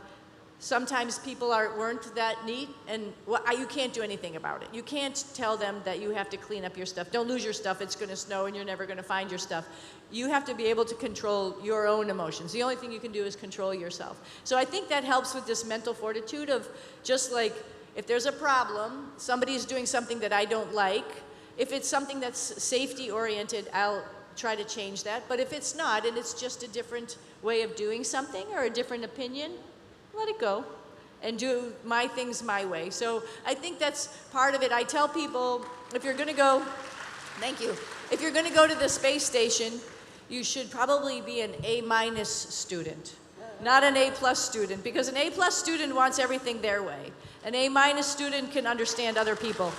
sometimes people weren't that neat, and you can't do anything about it. You can't tell them that you have to clean up your stuff. Don't lose your stuff, it's going to snow and you're never going to find your stuff. You have to be able to control your own emotions. The only thing you can do is control yourself. So I think that helps with this mental fortitude of just like, if there's a problem, somebody's doing something that I don't like, if it's something that's safety oriented, I'll try to change that. But if it's not, and it's just a different way of doing something or a different opinion, let it go and do my things my way. So I think that's part of it. I tell people, if you're going to go, thank you, if you're going to go to the space station, you should probably be an A- student, not an A+ student, because an A+ student wants everything their way. An A- student can understand other people.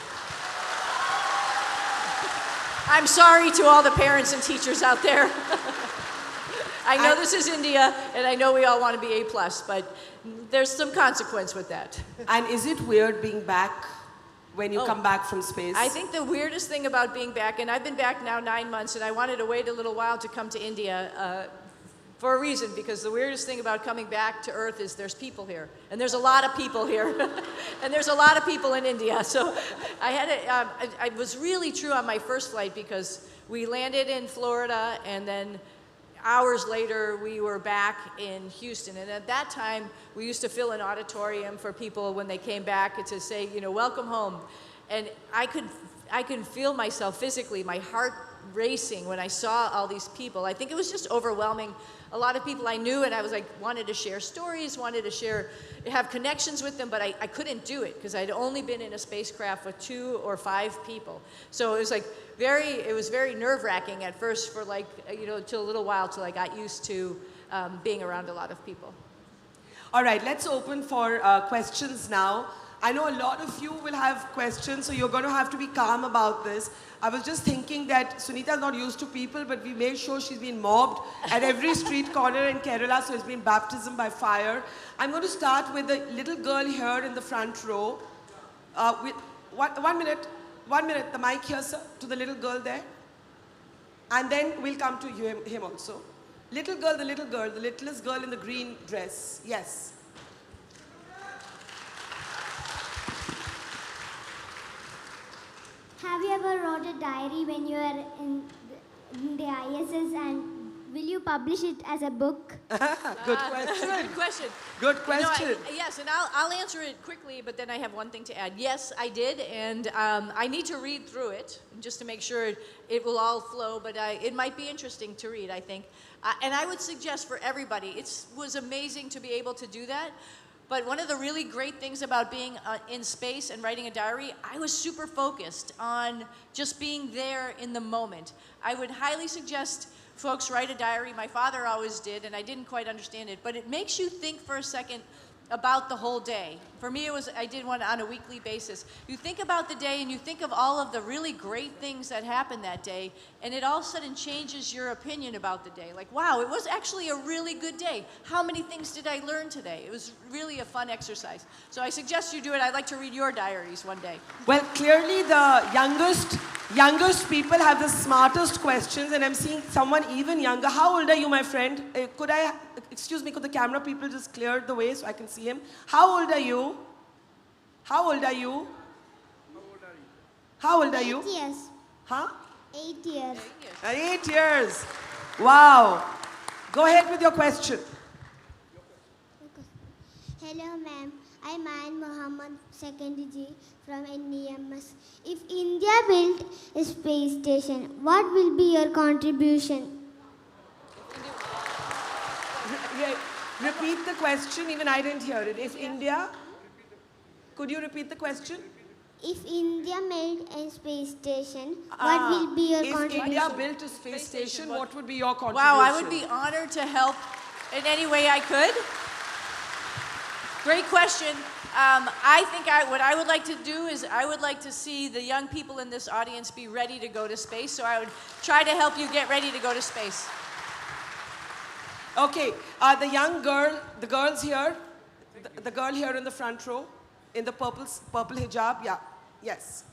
I'm sorry to all the parents and teachers out there. I know this is India, and I know we all want to be A+, but there's some consequence with that. And is it weird being back when you come back from space? I think the weirdest thing about being back, and I've been back now 9 months, and I wanted to wait a little while to come to India for a reason, because the weirdest thing about coming back to Earth is there's people here, and there's a lot of people here, and there's a lot of people in India. So I was really true on my first flight, because we landed in Florida, and then hours later, we were back in Houston. And at that time, we used to fill an auditorium for people when they came back to say, you know, welcome home. And I could feel myself physically, my heart racing when I saw all these people. I think it was just overwhelming. A lot of people I knew, and I was like, wanted to share stories, wanted to have connections with them, but I couldn't do it because I'd only been in a spacecraft with 2 or 5 people. So it was like it was very nerve-wracking at first for like, till a little while till I got used to being around a lot of people. All right, let's open for questions now. I know a lot of you will have questions, so you're going to have to be calm about this. I was just thinking that Sunita's not used to people, but we made sure she's been mobbed at every street corner in Kerala, so it's been baptism by fire. I'm going to start with the little girl here in the front row. One minute, the mic here, sir, to the little girl there. And then we'll come to him also. Little girl, the littlest girl in the green dress. Yes. Have you ever wrote a diary when you were in the ISS, and Will you publish it as a book? Good question. Good question. Good You know, question. yes, and I'll answer it quickly, but then I have one thing to add. Yes, I did, and I need to read through it just to make sure it will all flow, but it might be interesting to read, I think. And I would suggest for everybody, it was amazing to be able to do that. But one of the really great things about being in space and writing a diary, I was super focused on just being there in the moment. I would highly suggest folks write a diary. My father always did, and I didn't quite understand it. But it makes you think for a second about the whole day. For me, I did one on a weekly basis. You think about the day and you think of all of the really great things that happened that day, and it all of a sudden changes your opinion about the day. Like, wow, it was actually a really good day. How many things did I learn today? It was really a fun exercise. So I suggest you do it. I'd like to read your diaries one day. Well, clearly the youngest people have the smartest questions, and I'm seeing someone even younger. How old are you, my friend? Excuse me, could the camera people just clear the way so I can see him? How old are you? How old are you? How old are you? 8 years. Huh? 8 years. 8 years. Wow. Go ahead with your question. Hello, ma'am. I'm Ayan Muhammad, secondary G from NEMS. If India built a space station, what will be your contribution? Repeat the question, even I didn't hear it. If India, could you repeat the question? If India made a space station, what will be your If contribution? India built a space station, what would be your contribution? Wow, I would be honored to help in any way I could. Great question. I think what I would like to do is I would like to see the young people in this audience be ready to go to space, so I would try to help you get ready to go to space. Okay, the young girl, the girls here, the girl here in the front row, in the purple hijab, yeah, yes.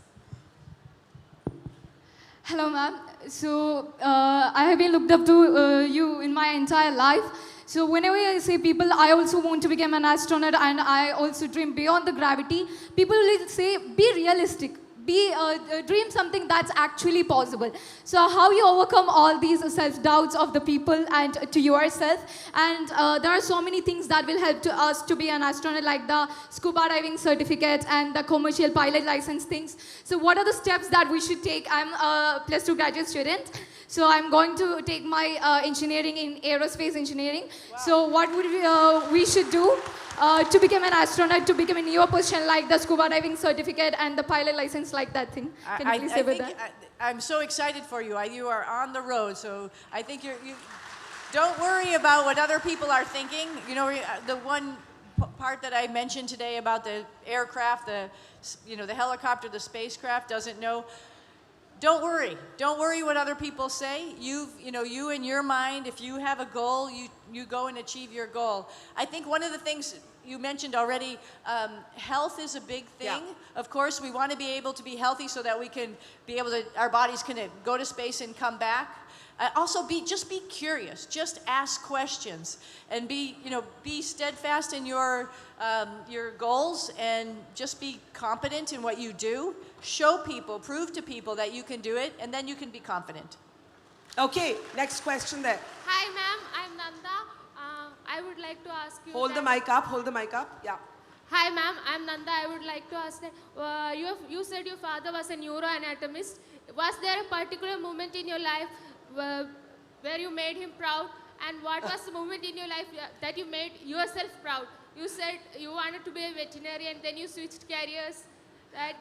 Hello, ma'am. So, I have been looked up to you in my entire life. So, whenever I say people, I also want to become an astronaut and I also dream beyond the gravity, people will say, be realistic. Dream something that's actually possible. So how you overcome all these self-doubts of the people and to yourself. And there are so many things that will help to us to be an astronaut, like the scuba diving certificate and the commercial pilot license things. So what are the steps that we should take? I'm a +2 graduate student. So I'm going to take my engineering in aerospace engineering. Wow. So what would we should do to become an astronaut, to become a newer position like the scuba diving certificate and the pilot license, like that thing? Can you please say about that? I'm so excited for you. You are on the road, so I think you don't worry about what other people are thinking. You know, the one part that I mentioned today about the aircraft, the helicopter, the spacecraft doesn't know. Don't worry. Don't worry what other people say. You in your mind, if you have a goal, you go and achieve your goal. I think one of the things you mentioned already, health is a big thing. Yeah. Of course, we want to be able to be healthy so that we can be able to, our bodies can go to space and come back. Also, just be curious. Just ask questions and be steadfast in your goals, and just be competent in what you do. Show people, prove to people that you can do it, and then you can be confident. Okay, next question there. Hi, ma'am. I'm Nanda. I would like to ask you. Hold the mic up. Hold the mic up. Yeah. Hi, ma'am. I'm Nanda. I would like to ask that you said your father was a neuroanatomist. Was there a particular moment in your life where you made him proud, and what was the moment in your life that you made yourself proud? You said you wanted to be a veterinarian, then you switched careers,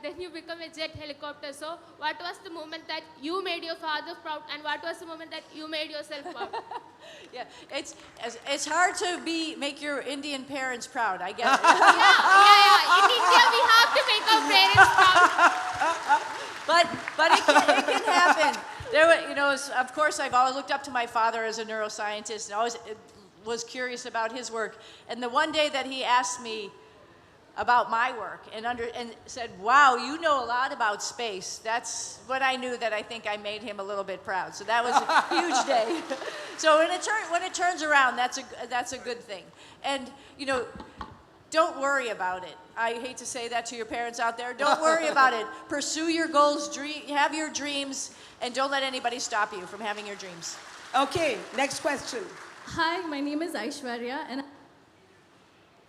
then you become a jet helicopter. So what was the moment that you made your father proud, and what was the moment that you made yourself proud? Yeah, it's hard to make your Indian parents proud, I guess. yeah. In India, we have to make our parents proud. But it can happen. Of course, I've always looked up to my father as a neuroscientist and always was curious about his work. And the one day that he asked me about my work and said, wow, you know a lot about space, that's when I knew that I think I made him a little bit proud. So that was a huge day. So when it turns around, that's a good thing. And, don't worry about it. I hate to say that to your parents out there. Don't worry about it. Pursue your goals, have your dreams, and don't let anybody stop you from having your dreams. Okay, next question. Hi, my name is Aishwarya, and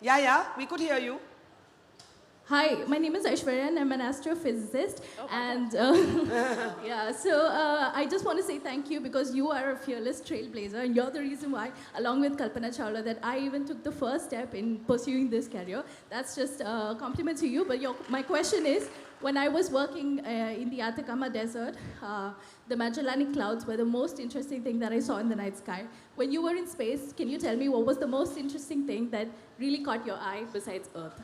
Yeah, we could hear you. hi, my name is Aishwarya, and I'm an astrophysicist. And yeah, so I just want to say thank you because you are a fearless trailblazer, and you're the reason why, along with Kalpana Chawla, that I even took the first step in pursuing this career. That's just a compliment to you. But my question is, when I was working in the Atacama Desert, the Magellanic Clouds were the most interesting thing that I saw in the night sky. When you were in space, can you tell me what was the most interesting thing that really caught your eye besides Earth?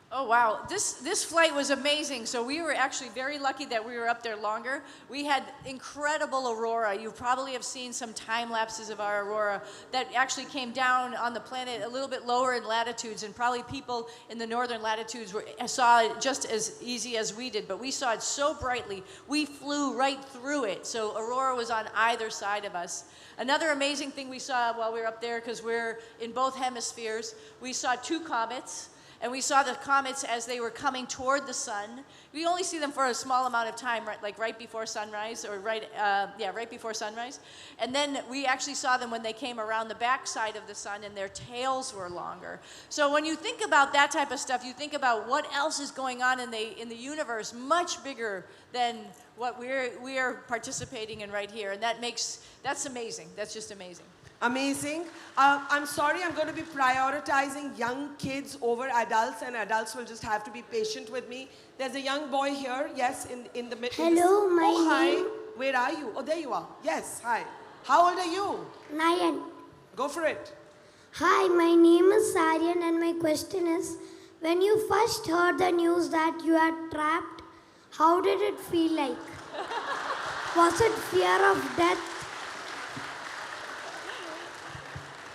Oh, wow. This flight was amazing. So we were actually very lucky that we were up there longer. We had incredible aurora. You probably have seen some time lapses of our aurora that actually came down on the planet a little bit lower in latitudes, and probably people in the northern latitudes saw it just as easy as we did, but we saw it so brightly. We flew right through it. So aurora was on either side of us. Another amazing thing we saw while we were up there, because we're in both hemispheres, we saw 2 comets. And we saw the comets as they were coming toward the sun. We only see them for a small amount of time, right before sunrise, or right before sunrise. And then we actually saw them when they came around the backside of the sun, and their tails were longer. So when you think about that type of stuff, you think about what else is going on in the universe, much bigger than what we are participating in right here, and that's amazing. That's just amazing. Amazing. I'm sorry, I'm going to be prioritizing young kids over adults, and adults will just have to be patient with me. There's a young boy here, yes, in the middle. Hello, my hi. name- Where are you? Oh, there you are. Yes, hi. How old are you? Nayan. Go for it. Hi, my name is Saryan, and my question is, when you first heard the news that you are trapped, how did it feel like? Was it fear of death?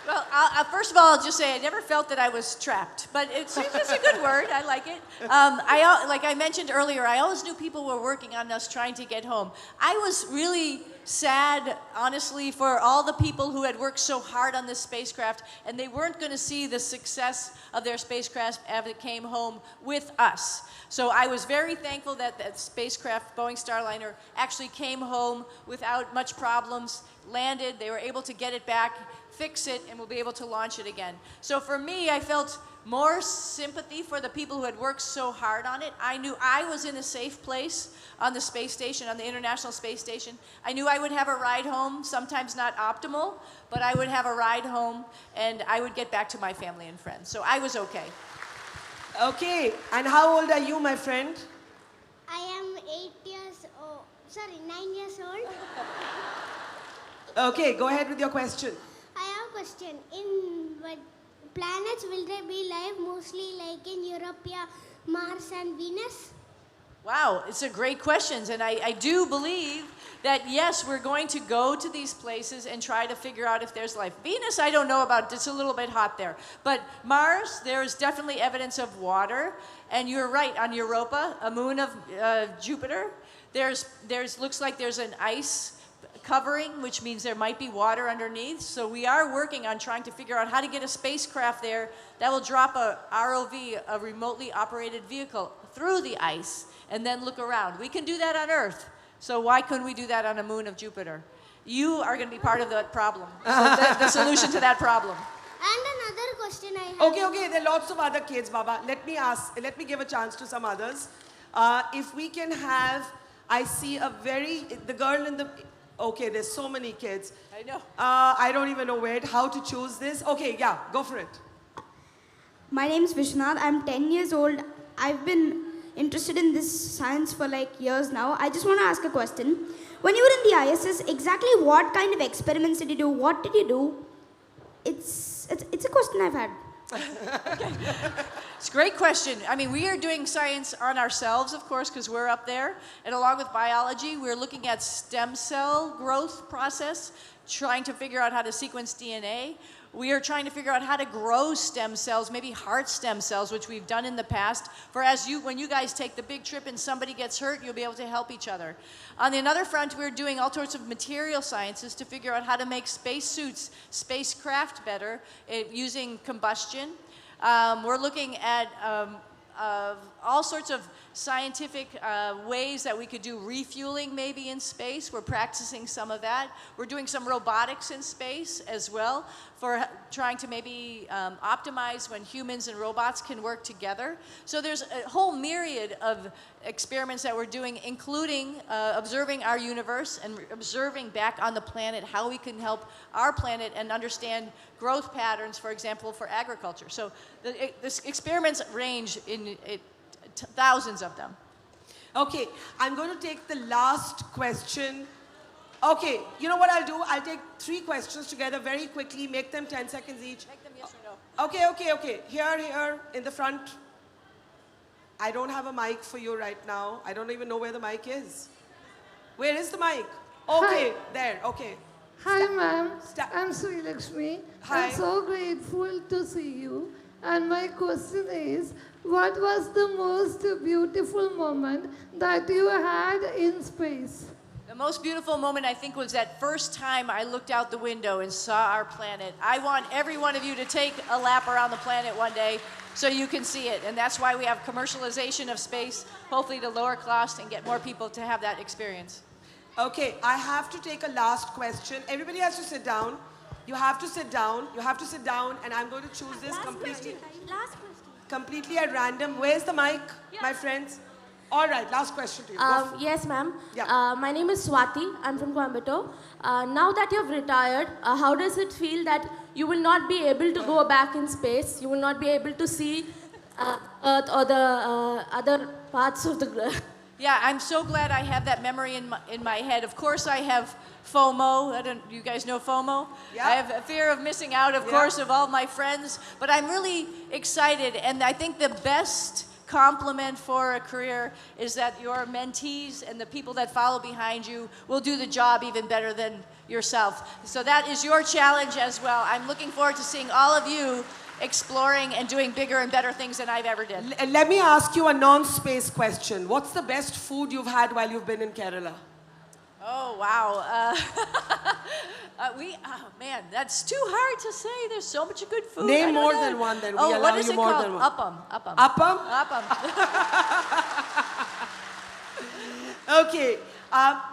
Well, first of all, I'll just say I never felt that I was trapped, but it's a good word. I like it. Like I mentioned earlier, I always knew people were working on us trying to get home. I was really sad, honestly, for all the people who had worked so hard on this spacecraft, and they weren't going to see the success of their spacecraft as it came home with us. So I was very thankful that that spacecraft, Boeing Starliner, actually came home without much problems, landed, they were able to get it back, fix it, and we'll be able to launch it again. So for me, I felt more sympathy for the people who had worked so hard on it. I knew I was in a safe place on the space station, on the International Space Station. I knew I would have a ride home, sometimes not optimal, but I would have a ride home, and I would get back to my family and friends. So I was okay. Okay, and how old are you, my friend? I am 9 years old. Okay, go ahead with your question. I have a question. In what planets will there be life, mostly like in Europe, Mars and Venus? Wow, it's a great question, and I do believe that yes, we're going to go to these places and try to figure out if there's life. Venus, I don't know about, it's a little bit hot there. But Mars, there is definitely evidence of water, and you're right, on Europa, a moon of Jupiter, looks like there's an ice covering, which means there might be water underneath. So we are working on trying to figure out how to get a spacecraft there that will drop a ROV, a remotely operated vehicle, through the ice and then look around. We can do that on Earth. So why couldn't we do that on a moon of Jupiter? You are going to be part of that problem, so the solution to that problem. And another question I have. Okay, there are lots of other kids, Baba. Let me give a chance to some others. If we can have, I see the girl in the, okay, there's so many kids. I know. I don't even know how to choose this. Okay, yeah, go for it. My name is Vishnath. I'm 10 years old. I've been interested in this science for like years now. I just want to ask a question. When you were in the ISS, exactly what kind of experiments did you do? What did you do? It's a question I've had. It's a great question. I mean, we are doing science on ourselves, of course, because we're up there. And along with biology, we're looking at stem cell growth process, trying to figure out how to sequence DNA. We are trying to figure out how to grow stem cells, maybe heart stem cells, which we've done in the past. For when you guys take the big trip and somebody gets hurt, you'll be able to help each other. On another front, we're doing all sorts of material sciences to figure out how to make spacesuits, spacecraft better using combustion. We're looking at all sorts of scientific ways that we could do refueling maybe in space. We're practicing some of that. We're doing some robotics in space as well for trying to maybe optimize when humans and robots can work together. So there's a whole myriad of experiments that we're doing, including observing our universe and observing back on the planet how we can help our planet and understand growth patterns, for example, for agriculture. So the experiments range in thousands of them. Okay, I'm going to take the last question. Okay, you know what I'll do? I'll take 3 questions together very quickly, make them 10 seconds each. Make them yes or no. Okay. Here, in the front. I don't have a mic for you right now. I don't even know where the mic is. Where is the mic? Okay, Hi. there, okay. Hi, ma'am. Sta- I'm Sri Lakshmi. Hi. I'm so grateful to see you. And my question is, what was the most beautiful moment that you had in space? The most beautiful moment, I think, was that first time I looked out the window and saw our planet. I want every one of you to take a lap around the planet one day so you can see it. And that's why we have commercialization of space, hopefully to lower cost and get more people to have that experience. Okay, I have to take a last question. Everybody has to sit down. You have to sit down. You have to sit down, and I'm going to choose this completely at random. Where's the mic, my friends? All right, last question to you. Yes, ma'am. Yeah. My name is Swati. I'm from Coimbatore. Now that you've retired, how does it feel that you will not be able to go back in space? You will not be able to see Earth or the other parts of the globe? Yeah, I'm so glad I have that memory in my head. Of course, I have FOMO. You guys know FOMO? Yeah. I have a fear of missing out, of course, of all my friends. But I'm really excited, and I think the best compliment for a career is that your mentees and the people that follow behind you will do the job even better than yourself. So that is your challenge as well. I'm looking forward to seeing all of you exploring and doing bigger and better things than I've ever did. Let me ask you a non-space question. What's the best food you've had while you've been in Kerala? Oh, wow. Oh, man, that's too hard to say. There's so much good food. Name more than one, then. We allow what is you it more called? than one. Appam. Appam? Appam. Okay.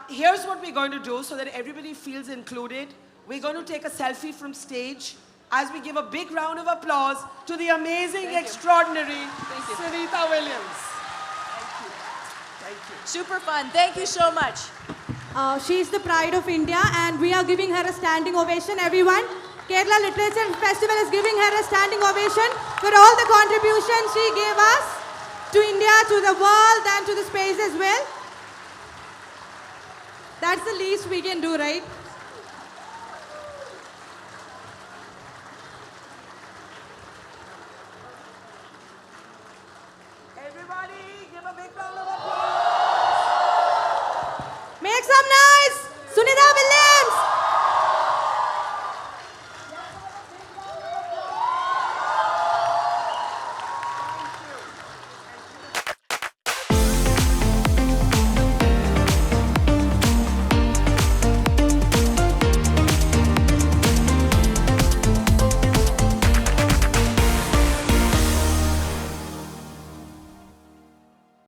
Here's what we're going to do so that everybody feels included. We're going to take a selfie from stage as we give a big round of applause to the amazing, extraordinary Sunita Williams. Thank you. Super fun. Thank you so much. She's the pride of India, and we are giving her a standing ovation, everyone. Kerala Literature Festival is giving her a standing ovation for all the contributions she gave us to India, to the world, and to the space as well. That's the least we can do, right? Everybody, give a big round of applause. Make some noise!